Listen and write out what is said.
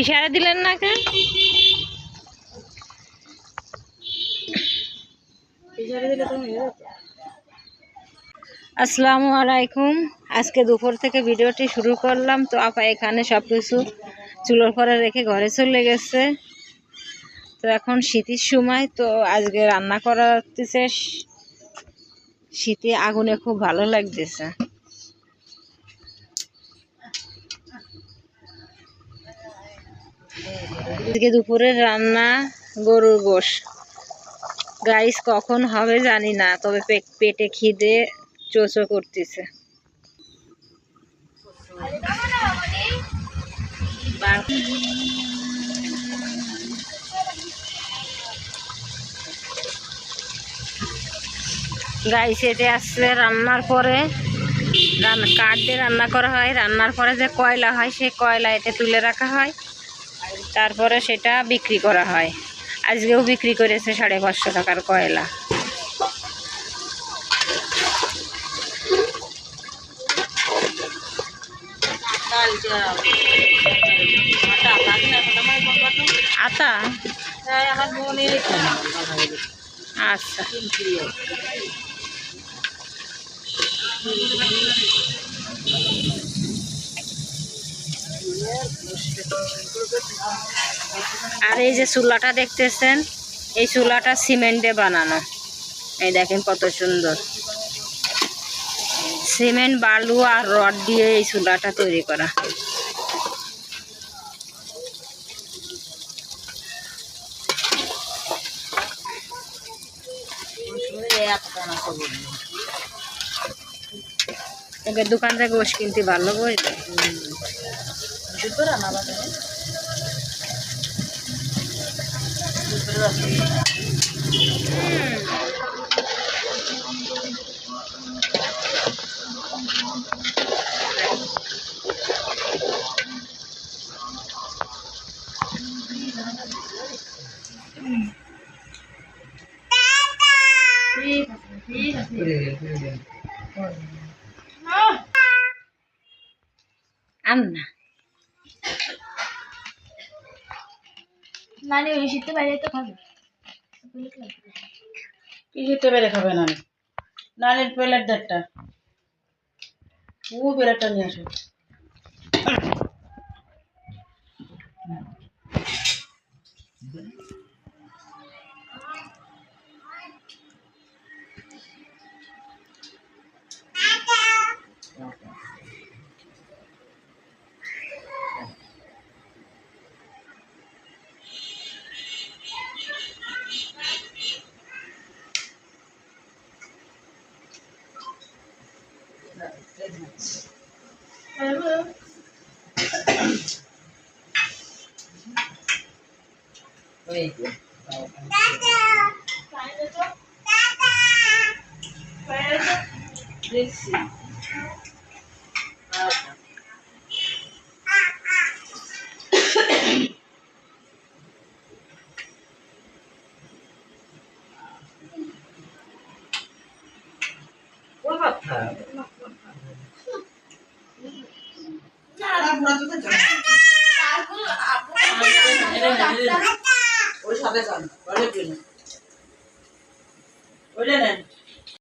ইশারা দিলেন না কেন? আসসালামু আলাইকুম। আজকে দুপুর থেকে ভিডিওটি শুরু করলাম। তো আপা এখানে সব কিছু চুলোর পরে রেখে ঘরে চলে গেছে। তো এখন শীতের সময়, তো আজকে রান্না করা হচ্ছে। শীতে আগুনে খুব ভালো লাগতেছে। আজকে দুপুরের রান্না গরুর গোশ। গাইস কখন হবে জানি না, তবে পেটে খিদে চোচো করতেছে। গাইস এতে আসছে রান্নার পরে কাঠ দিয়ে রান্না করা হয়। রান্নার পরে যে কয়লা হয়, সেই কয়লা এতে তুলে রাখা হয়, তারপরে সেটা বিক্রি করা হয়। আজকেও বিক্রি করেছে 550 টাকার কয়লা। আতা আচ্ছা, আর এই যে চুলাটা দেখতেছেন, এই চুলাটা সিমেন্টে বানানো। এই দেখেন কত সুন্দর, সিমেন্ট, বালু আর রড দিয়ে এই চুলাটা তৈরি করা। এবার দোকান থেকে গোশ কিনতে ভালো বুঝলে। আন্না নানি ওই শীতে বাইরে তো খাবে। কি শীতে বাইরে খাবে নানি? নানির প্লেট দেড়টা, ও প্লেটটা নিয়ে আসো। ওই সাথে যান, ওইটা নেন।